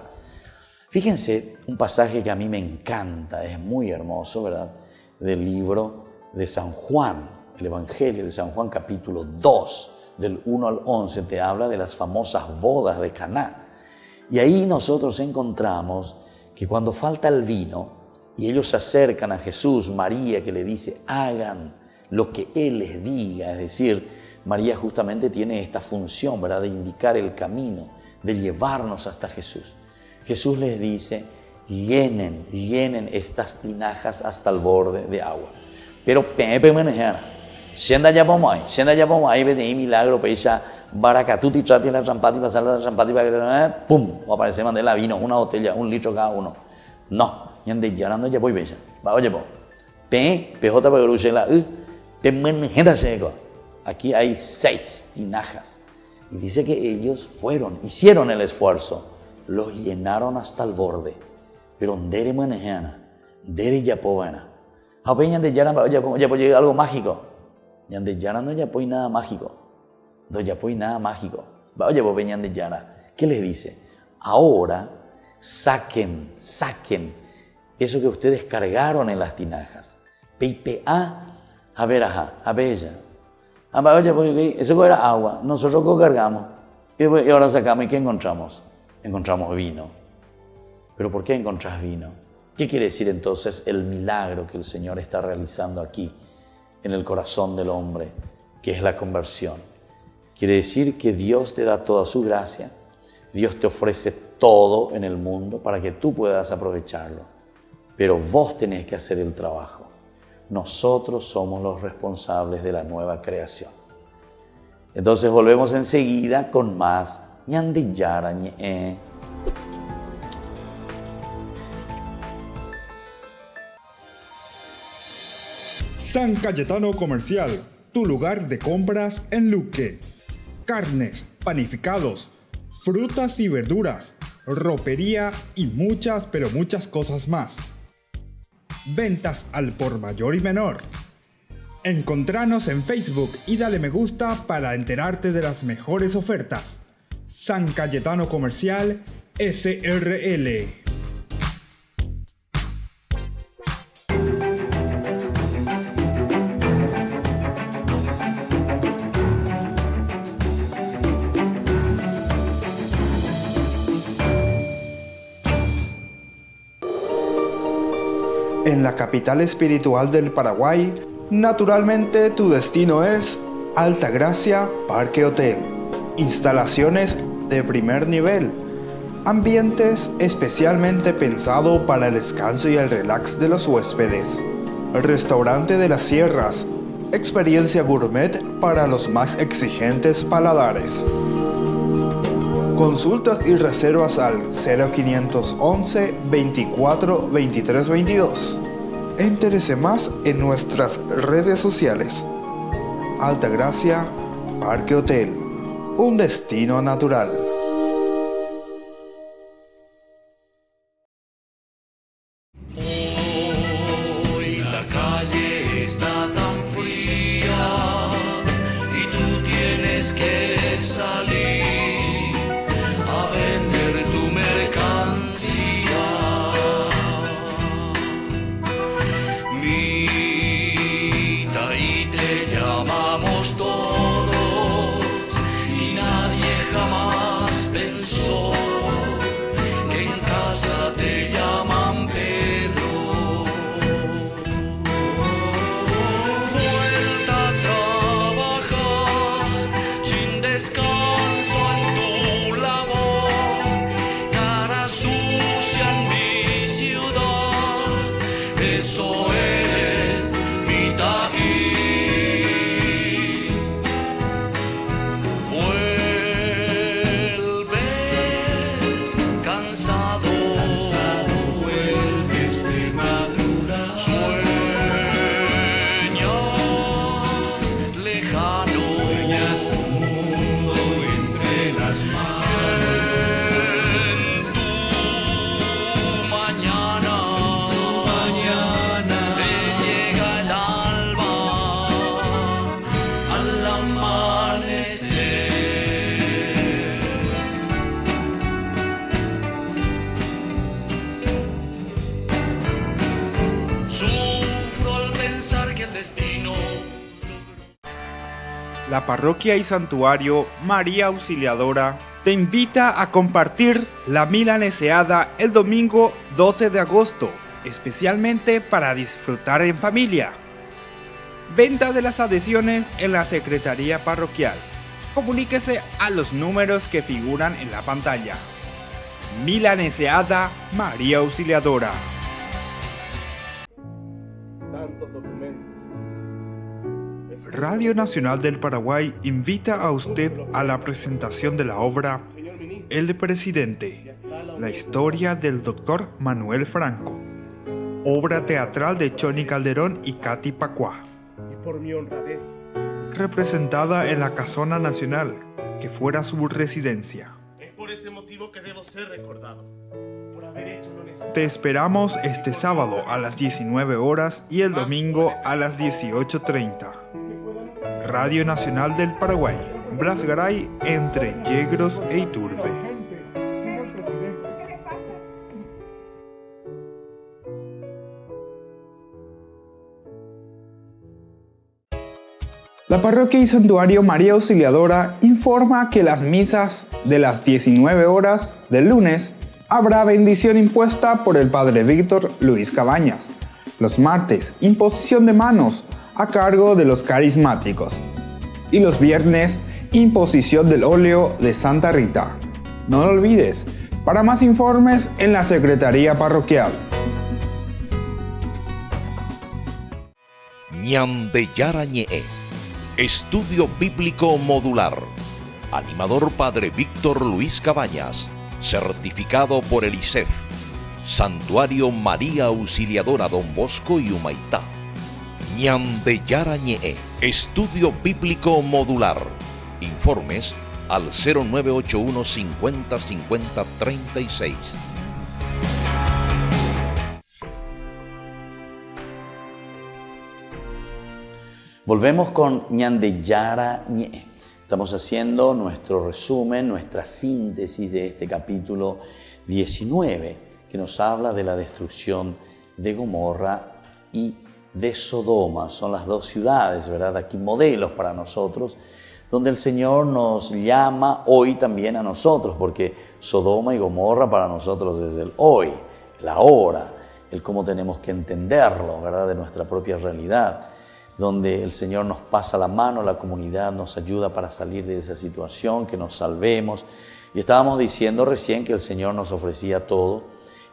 Fíjense, un pasaje que a mí me encanta, es muy hermoso, ¿verdad? Del libro de San Juan, el Evangelio de San Juan, capítulo 2, del 1 al 11, te habla de las famosas bodas de Caná. Y ahí nosotros encontramos que cuando falta el vino, y ellos se acercan a Jesús, María que le dice, hagan lo que Él les diga. Es decir, María justamente tiene esta función, ¿verdad?, de indicar el camino, de llevarnos hasta Jesús. Jesús les dice, llenen estas tinajas hasta el borde de agua. Pero pepe menejana, sienda ya vamos ahí, ven ahí milagro, peisa, baracatuti, trati la champati, pasar la champati, pum, o aparece mandela vino, una botella, 1 litro cada uno. No. Ñande yarando ya voy bella. Va oye po. PJ para Grusela. Pe menjeta seco. Aquí hay 6 tinajas. Y dice que ellos hicieron el esfuerzo, los llenaron hasta el borde. Pero ndere menjana, ndere ya povana. A pe ñande yarando ya llega algo mágico. Ñande yarando ya poy nada mágico. No ya poy nada mágico. Va oye po pe ñande yara. ¿Qué les dice? Ahora saquen eso que ustedes cargaron en las tinajas. A ver, ella. Oye, pues, eso era agua, nosotros lo cargamos. Y ahora sacamos, ¿y qué encontramos? Encontramos vino. ¿Pero por qué encontrás vino? ¿Qué quiere decir entonces el milagro que el Señor está realizando aquí en el corazón del hombre, que es la conversión? Quiere decir que Dios te da toda su gracia, Dios te ofrece todo en el mundo para que tú puedas aprovecharlo. Pero vos tenés que hacer el trabajo. Nosotros somos los responsables de la nueva creación. Entonces volvemos enseguida con más ñandillara ñe. San Cayetano Comercial, tu lugar de compras en Luque. Carnes, panificados, frutas y verduras, ropería y muchas, pero muchas cosas más. Ventas al por mayor y menor. Encontranos en Facebook y dale me gusta para enterarte de las mejores ofertas. San Cayetano Comercial SRL. en la capital espiritual del Paraguay, naturalmente tu destino es Altagracia Parque Hotel. Instalaciones de primer nivel. Ambientes especialmente pensados para el descanso y el relax de los huéspedes. Restaurante de las Sierras. Experiencia gourmet para los más exigentes paladares. Consultas y reservas al 0511 24 23 22. Entérese más en nuestras redes sociales. Altagracia Parque Hotel, un destino natural. Hoy la calle está tan fría y tú tienes que salir a vender tu mercancía. Mita, y te llamamos todos y nadie jamás pensó que en casa te llaman Pedro. Vuelta a trabajar sin descanso en tu labor, cara sucia en mi ciudad, eso es mi taí. Vuelves cansado, vuelves de madrugada, sueñas lejano, sueñas un mundo entre las manos. En tu mañana, te llega el alba al amanecer. Sufro al pensar que el destino La parroquia y santuario María Auxiliadora te invita a compartir la milaneseada el domingo 12 de agosto, especialmente para disfrutar en familia. Venta de las adhesiones en la Secretaría Parroquial. Comuníquese a los números que figuran en la pantalla. Milaneseada María Auxiliadora. Radio Nacional del Paraguay invita a usted a la presentación de la obra El Presidente, la historia del Dr. Manuel Franco, obra teatral de Choni Calderón y Katy Pacuá, Por mi honradez, representada en la Casona Nacional, que fuera su residencia. es por ese motivo que debo ser recordado, por haber hecho lo necesario. Te esperamos este sábado a las 19 horas y el domingo a las 18:30. Radio Nacional del Paraguay, Blas Garay, entre Yegros e Iturbe. La parroquia y santuario María Auxiliadora informa que las misas de las 19 horas del lunes habrá bendición impuesta por el padre Víctor Luis Cabañas. Los martes, imposición de manos a cargo de los carismáticos. Y los viernes, imposición del óleo de Santa Rita. No lo olvides, para más informes en la Secretaría Parroquial. Ñandeyara Ñe'e. Estudio Bíblico Modular. Animador Padre Víctor Luis Cabañas. Certificado por el ISEF. Santuario María Auxiliadora Don Bosco y Humaitá. Ñandeyara Ñe'e. Estudio Bíblico Modular. Informes al 0981 50 50 36. Volvemos con Ñandeyara Ñe'e. Estamos haciendo nuestro resumen, nuestra síntesis de este capítulo 19, que nos habla de la destrucción de Gomorra y de Sodoma. Son las dos ciudades, ¿verdad? Aquí modelos para nosotros, donde el Señor nos llama hoy también a nosotros, porque Sodoma y Gomorra para nosotros es el hoy, la hora. el cómo tenemos que entenderlo, ¿verdad? De nuestra propia realidad, donde el Señor nos pasa la mano, la comunidad nos ayuda para salir de esa situación, que nos salvemos. Y estábamos diciendo recién que el Señor nos ofrecía todo,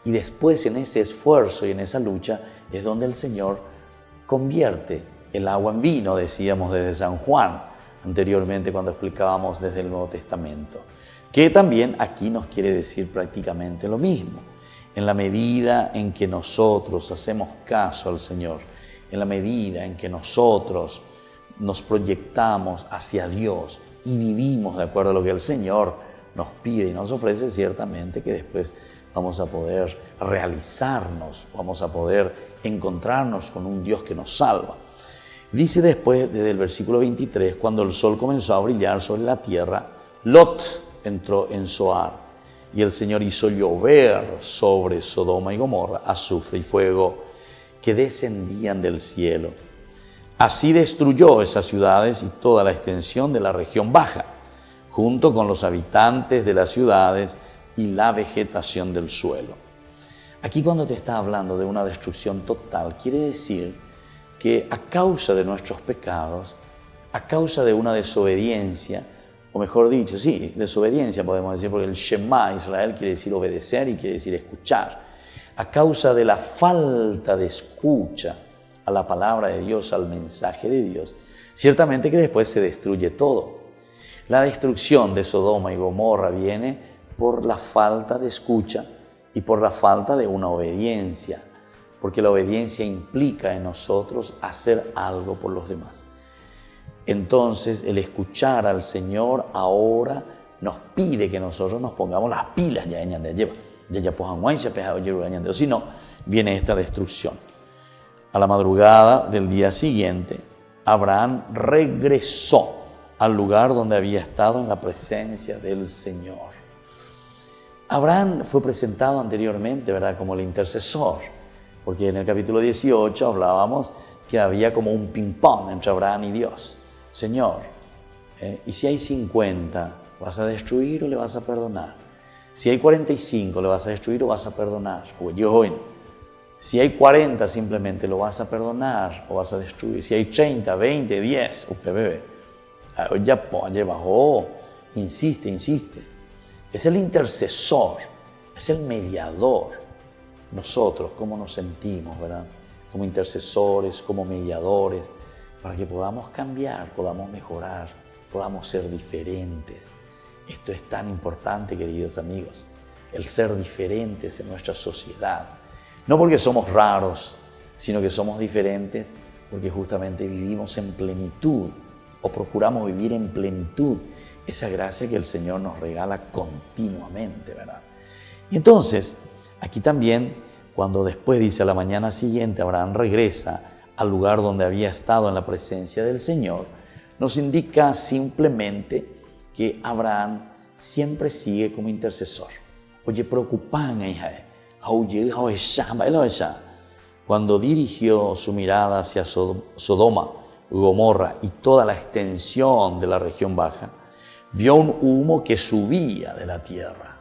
y después en ese esfuerzo y en esa lucha es donde el Señor convierte el agua en vino, decíamos desde San Juan anteriormente cuando explicábamos desde el Nuevo Testamento, que también aquí nos quiere decir prácticamente lo mismo. En la medida en que nosotros hacemos caso al Señor, en la medida en que nosotros nos proyectamos hacia Dios y vivimos de acuerdo a lo que el Señor nos pide y nos ofrece, ciertamente que después vamos a poder realizarnos, vamos a poder encontrarnos con un Dios que nos salva. Dice después, desde el versículo 23, cuando el sol comenzó a brillar sobre la tierra, Lot entró en Zoar, y el Señor hizo llover sobre Sodoma y Gomorra azufre y fuego que descendían del cielo. Así destruyó esas ciudades y toda la extensión de la región baja, junto con los habitantes de las ciudades y la vegetación del suelo. Aquí cuando te está hablando de una destrucción total, quiere decir que a causa de nuestros pecados, a causa de una desobediencia, o mejor dicho, sí, desobediencia podemos decir, porque el Shema Israel quiere decir obedecer y quiere decir escuchar. A causa de la falta de escucha a la palabra de Dios, al mensaje de Dios, ciertamente que después se destruye todo. La destrucción de Sodoma y Gomorra viene por la falta de escucha y por la falta de una obediencia, porque la obediencia implica en nosotros hacer algo por los demás. Entonces, el escuchar al Señor ahora nos pide que nosotros nos pongamos las pilas ya en lleva. Si no, viene esta destrucción. A la madrugada del día siguiente, Abraham regresó al lugar donde había estado en la presencia del Señor. Abraham fue presentado anteriormente, ¿verdad?, como el intercesor, porque en el capítulo 18 hablábamos que había como un ping-pong entre Abraham y Dios. Señor, ¿y si hay 50, vas a destruir o le vas a perdonar? Si hay 45, ¿le vas a destruir o vas a perdonar? O yo, si hay 40, simplemente lo vas a perdonar o vas a destruir. Si hay 30, 20, 10, ya bajó, insiste. Es el intercesor, es el mediador. Nosotros, ¿cómo nos sentimos, verdad? Como intercesores, como mediadores, para que podamos cambiar, podamos mejorar, podamos ser diferentes. Esto es tan importante, queridos amigos, el ser diferentes en nuestra sociedad. No porque somos raros, sino que somos diferentes porque justamente vivimos en plenitud o procuramos vivir en plenitud esa gracia que el Señor nos regala continuamente, ¿verdad? Y entonces, aquí también, cuando después dice a la mañana siguiente, Abraham regresa al lugar donde había estado en la presencia del Señor, nos indica simplemente que Abraham siempre sigue como intercesor. Oye, preocupan, cuando dirigió su mirada hacia Sodoma, Gomorra y toda la extensión de la región baja, vio un humo que subía de la tierra.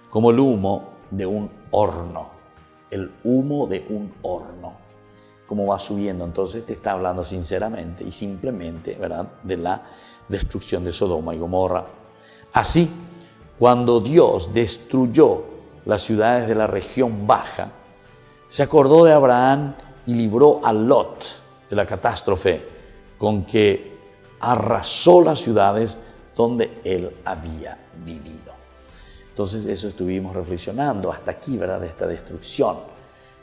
Como el humo de un horno. El humo de un horno. Cómo va subiendo. Entonces te está hablando sinceramente y simplemente, ¿verdad?, de la destrucción de Sodoma y Gomorra. Así, cuando Dios destruyó las ciudades de la región baja, se acordó de Abraham y libró a Lot de la catástrofe con que arrasó las ciudades donde él había vivido. Entonces eso estuvimos reflexionando hasta aquí, ¿verdad?, de esta destrucción.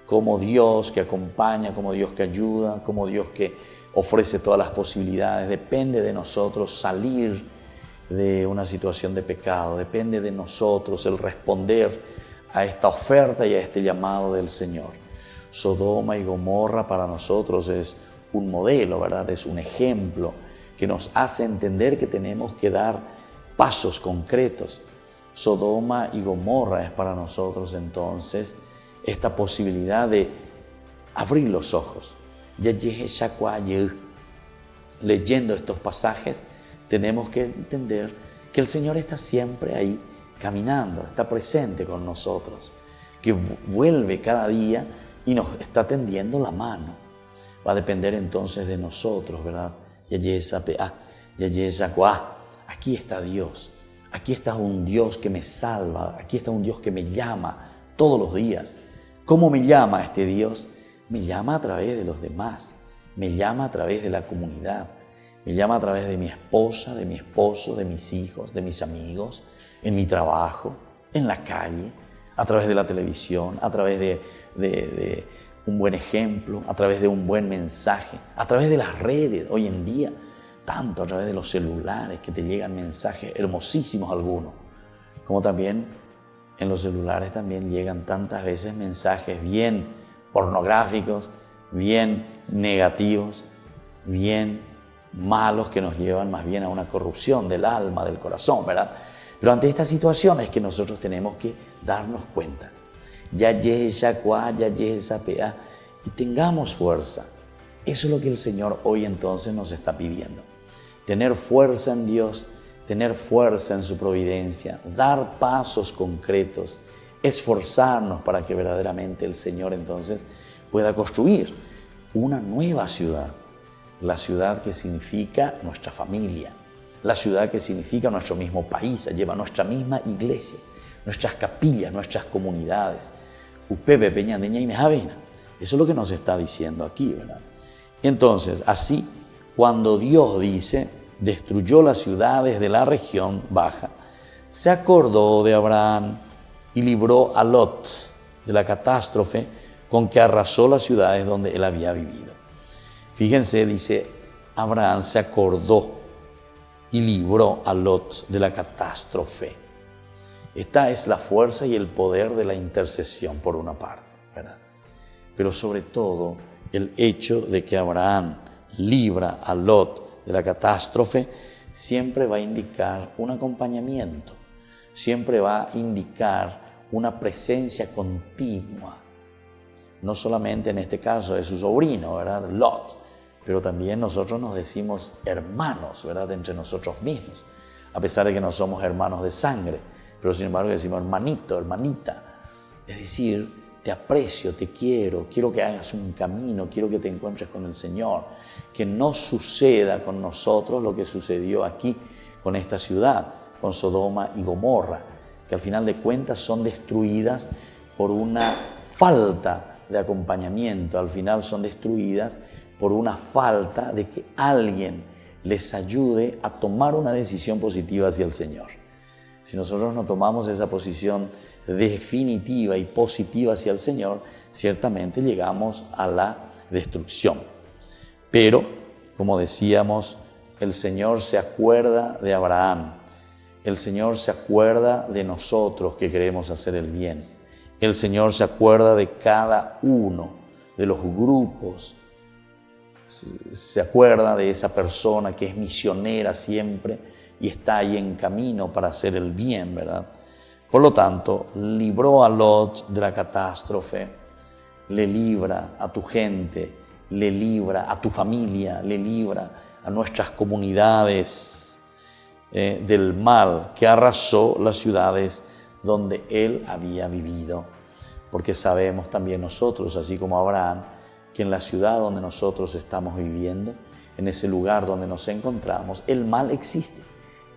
Como Dios que acompaña, como Dios que ayuda, como Dios que ofrece todas las posibilidades. Depende de nosotros salir de una situación de pecado. Depende de nosotros el responder a esta oferta y a este llamado del Señor. Sodoma y Gomorra para nosotros es un modelo, ¿verdad? Es un ejemplo que nos hace entender que tenemos que dar pasos concretos. Sodoma y Gomorra es para nosotros entonces esta posibilidad de abrir los ojos. Leyendo estos pasajes tenemos que entender que el Señor está siempre ahí caminando, está presente con nosotros, que vuelve cada día y nos está tendiendo la mano. Va a depender entonces de nosotros, ¿verdad? Aquí está Dios. Aquí está un Dios que me salva. Aquí está un Dios que me llama todos los días. ¿Cómo me llama este Dios? Me llama a través de los demás. Me llama a través de la comunidad. Me llama a través de mi esposa, de mi esposo, de mis hijos, de mis amigos, en mi trabajo, en la calle, a través de la televisión, a través de un buen ejemplo, a través de un buen mensaje, a través de las redes hoy en día, tanto a través de los celulares que te llegan mensajes hermosísimos algunos, como también en los celulares también llegan tantas veces mensajes bien pornográficos, bien negativos, bien malos que nos llevan más bien a una corrupción del alma, del corazón, ¿verdad? Pero ante esta situación es que nosotros tenemos que darnos cuenta. Y tengamos fuerza. Eso es lo que el Señor hoy entonces nos está pidiendo. Tener fuerza en Dios, tener fuerza en su providencia, dar pasos concretos, esforzarnos para que verdaderamente el Señor entonces pueda construir una nueva ciudad. La ciudad que significa nuestra familia, la ciudad que significa nuestro mismo país, lleva nuestra misma iglesia, nuestras capillas, nuestras comunidades. Eso es lo que nos está diciendo aquí, ¿verdad? Entonces, así, cuando Dios dice, destruyó las ciudades de la región baja, se acordó de Abraham y libró a Lot de la catástrofe con que arrasó las ciudades donde él había vivido. Fíjense, dice, Abraham se acordó y libró a Lot de la catástrofe. Esta es la fuerza y el poder de la intercesión por una parte, ¿verdad? Pero sobre todo el hecho de que Abraham libra a Lot de la catástrofe siempre va a indicar un acompañamiento, siempre va a indicar una presencia continua, no solamente en este caso de su sobrino, ¿verdad? Lot, pero también nosotros nos decimos hermanos, ¿verdad? Entre nosotros mismos, a pesar de que no somos hermanos de sangre, pero sin embargo decimos hermanito, hermanita, es decir, te aprecio, te quiero que hagas un camino, quiero que te encuentres con el Señor, que no suceda con nosotros lo que sucedió aquí con esta ciudad, con Sodoma y Gomorra, que al final de cuentas son destruidas por una falta de acompañamiento, al final son destruidas por una falta de que alguien les ayude a tomar una decisión positiva hacia el Señor. Si nosotros no tomamos esa posición definitiva y positiva hacia el Señor, ciertamente llegamos a la destrucción. Pero, como decíamos, el Señor se acuerda de Abraham, el Señor se acuerda de nosotros que queremos hacer el bien, el Señor se acuerda de cada uno de los grupos, se acuerda de esa persona que es misionera siempre y está ahí en camino para hacer el bien, ¿verdad? Por lo tanto, libró a Lot de la catástrofe, le libra a tu gente, le libra a tu familia, le libra a nuestras comunidades del mal que arrasó las ciudades donde él había vivido. Porque sabemos también nosotros, así como Abraham, que en la ciudad donde nosotros estamos viviendo, en ese lugar donde nos encontramos, el mal existe.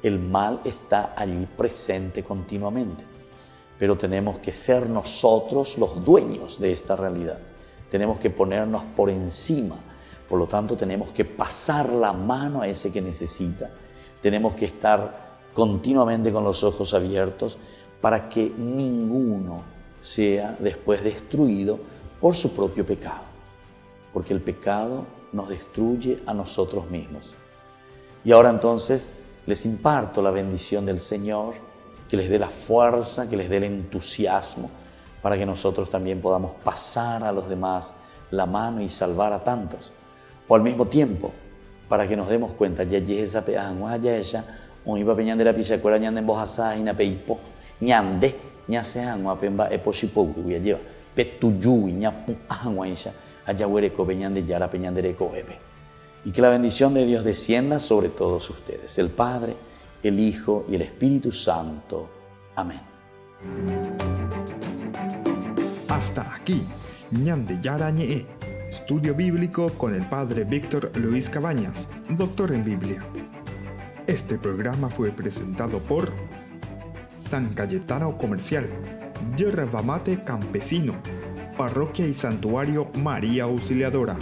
El mal está allí presente continuamente. Pero tenemos que ser nosotros los dueños de esta realidad. Tenemos que ponernos por encima. Por lo tanto, tenemos que pasar la mano a ese que necesita. Tenemos que estar continuamente con los ojos abiertos para que ninguno sea después destruido por su propio pecado. Porque el pecado nos destruye a nosotros mismos. Y ahora entonces les imparto la bendición del Señor, que les dé la fuerza, que les dé el entusiasmo, para que nosotros también podamos pasar a los demás la mano y salvar a tantos. O al mismo tiempo, para que nos demos cuenta, ya esa peangua, ya ella, un iba peñande la pichacuera, ñande en bojasa, y na peipo, ñande, ña se angua, pemba, epochipo, ya lleva, petuyu, ña pu angua, ella, allá huereco, peñande, yara, peñande, reco, epe. Y que la bendición de Dios descienda sobre todos ustedes, el Padre, el Hijo y el Espíritu Santo. Amén. Hasta aquí, Ñande Yarañe, estudio bíblico con el padre Víctor Luis Cabañas, doctor en Biblia. Este programa fue presentado por San Cayetano Comercial, Yerba Mate Campesino, Parroquia y Santuario María Auxiliadora.